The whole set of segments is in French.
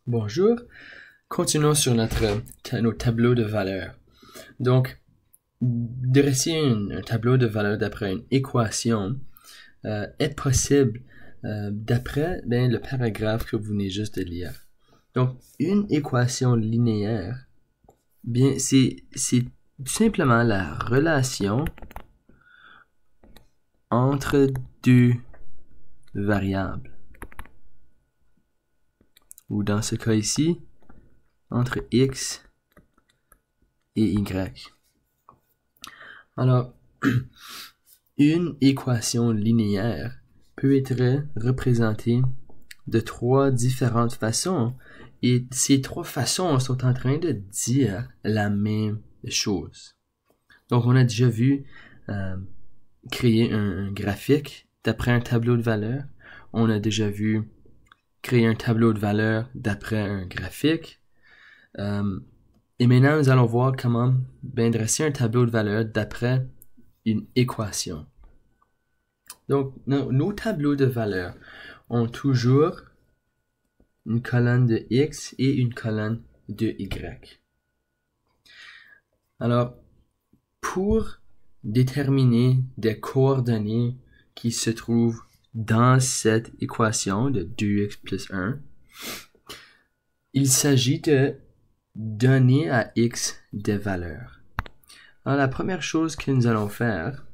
Bonjour, continuons sur nos tableaux de valeurs. Donc, dresser un tableau de valeurs d'après une équation est possible d'après le paragraphe que vous venez juste de lire. Donc, une équation linéaire, c'est tout simplement la relation entre deux variables. Ou dans ce cas ici, entre x et y. Alors, une équation linéaire peut être représentée de trois différentes façons, et ces trois façons sont en train de dire la même chose. Donc, on a déjà vu créer un graphique d'après un tableau de valeurs. On a déjà vu créer un tableau de valeurs d'après un graphique. Et maintenant, nous allons voir comment dresser un tableau de valeurs d'après une équation. Donc, nos tableaux de valeurs ont toujours une colonne de x et une colonne de y. Alors, pour déterminer des coordonnées qui se trouvent dans cette équation de 2x plus 1, il s'agit de donner à x des valeurs. Alors, la première chose que nous allons faire,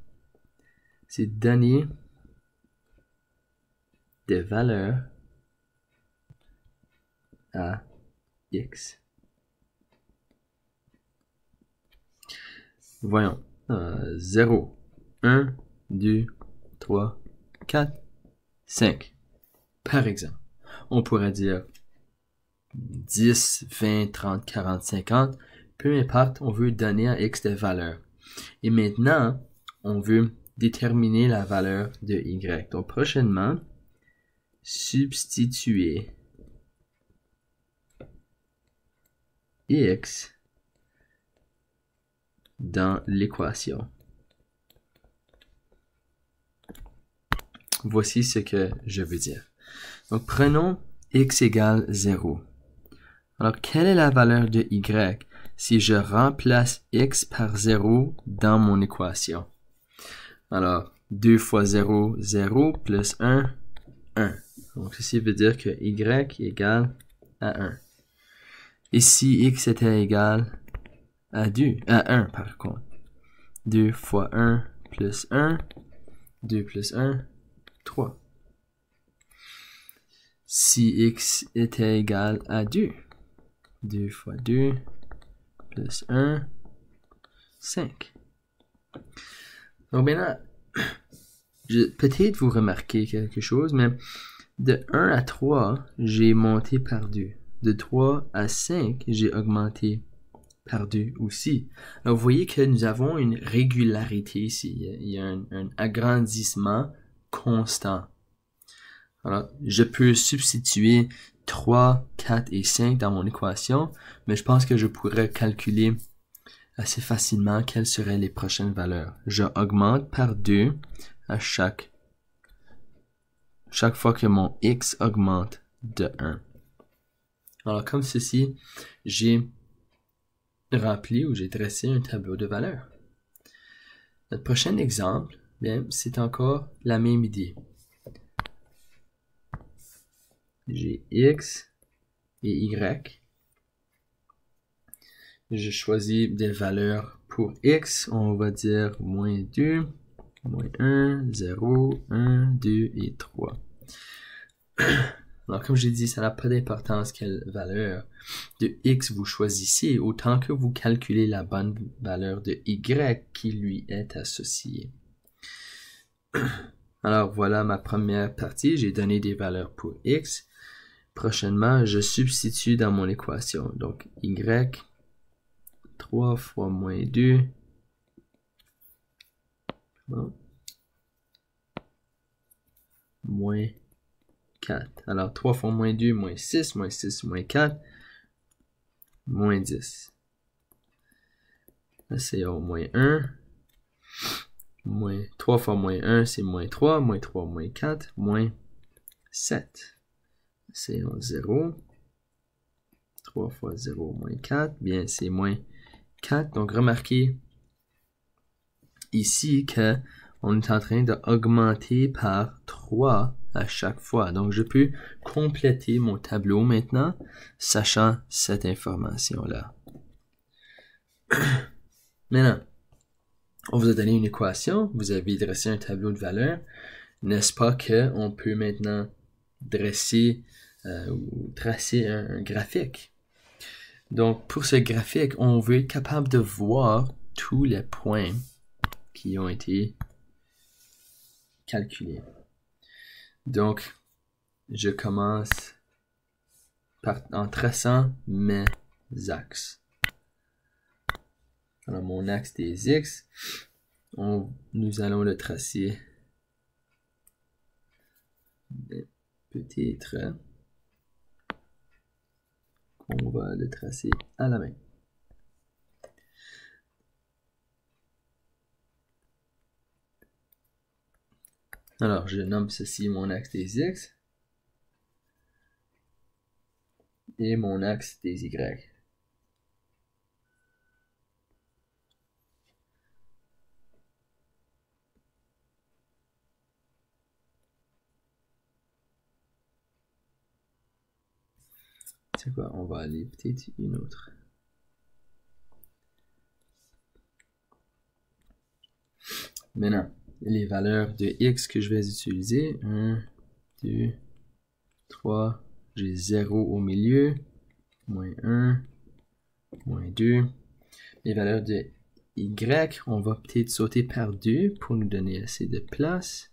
c'est donner des valeurs à x. Voyons. 0, 1, 2, 3, 4, 5. Par exemple, on pourrait dire 10, 20, 30, 40, 50. Peu importe, on veut donner à x des valeurs. Et maintenant, on veut déterminer la valeur de y. Donc, prochainement, substituer x dans l'équation. Voici ce que je veux dire. Donc, prenons x égale 0. Alors, quelle est la valeur de y si je remplace x par 0 dans mon équation? Alors, 2 fois 0, 0, plus 1, 1. Donc, ceci veut dire que y égale à 1. Et si x était égal à 1 par contre. 2 fois 1 plus 1, 2 plus 1, 3. Si x était égal à 2, 2 fois 2 plus 1, 5. Donc maintenant, peut-être vous remarquez quelque chose, mais de 1 à 3, j'ai monté par 2. De 3 à 5, j'ai augmenté par 2 aussi. Alors, vous voyez que nous avons une régularité ici. Il y a un agrandissement constant. Alors, je peux substituer 3, 4 et 5 dans mon équation, mais je pense que je pourrais calculer assez facilement quelles seraient les prochaines valeurs. Je augmente par 2 à chaque fois que mon x augmente de 1. Alors, comme ceci, j'ai rempli ou j'ai dressé un tableau de valeurs. Notre prochain exemple, c'est encore la même idée. J'ai x et y. Je choisis des valeurs pour x. On va dire moins 2, moins 1, 0, 1, 2 et 3. Alors, comme j'ai dit, ça n'a pas d'importance quelle valeur de x vous choisissez, autant que vous calculez la bonne valeur de y qui lui est associée. Alors, voilà ma première partie. J'ai donné des valeurs pour x. Prochainement, je substitue dans mon équation. Donc, y, 3 fois moins 2. Bon. Moins 4. Alors, 3 fois moins 2, moins 6, moins 6, moins 4, moins 10. Là, c'est au moins 1. Moins 3 fois moins 1, c'est moins 3, moins 3, moins 4, moins 7. C'est 0. 3 fois 0 moins 4, bien c'est moins 4. Donc remarquez ici que on est en train d'augmenter par 3 à chaque fois. Donc je peux compléter mon tableau maintenant, sachant cette information-là. Maintenant, on vous a donné une équation, vous avez dressé un tableau de valeurs. N'est-ce pas qu'on peut maintenant dresser ou tracer un graphique? Donc, pour ce graphique, on veut être capable de voir tous les points qui ont été calculés. Donc, je commence en traçant mes axes. Alors, mon axe des X, nous allons le tracer peut-être qu'on va le tracer à la main. Alors, je nomme ceci mon axe des X et mon axe des Y. C'est quoi? On va aller peut-être une autre. Maintenant, les valeurs de X que je vais utiliser. 1, 2, 3. J'ai 0 au milieu. Moins 1. Moins 2. Les valeurs de Y, on va peut-être sauter par 2 pour nous donner assez de place.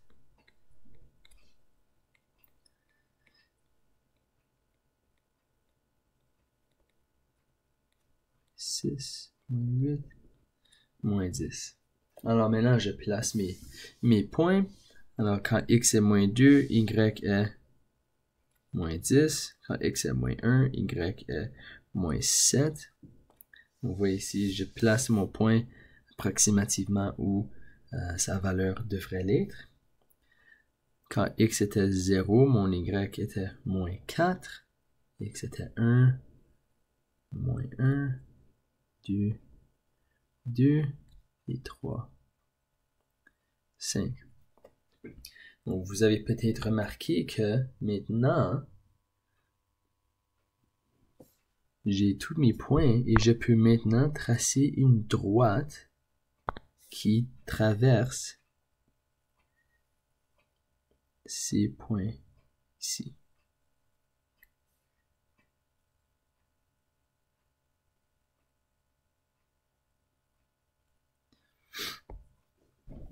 Moins 8, moins 10. Alors maintenant, je place mes points. Alors quand x est moins 2, y est moins 10. Quand x est moins 1, y est moins 7. On voit ici, je place mon point approximativement où sa valeur devrait l'être. Quand x était 0, mon y était moins 4. X était 1, moins 1. 2, 2 et 3, 5. Donc, vous avez peut-être remarqué que maintenant, j'ai tous mes points et je peux maintenant tracer une droite qui traverse ces points ici.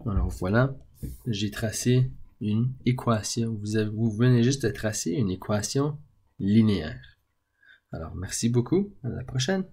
Alors voilà, j'ai tracé une équation. Vous venez juste de tracer une équation linéaire. Alors merci beaucoup, à la prochaine.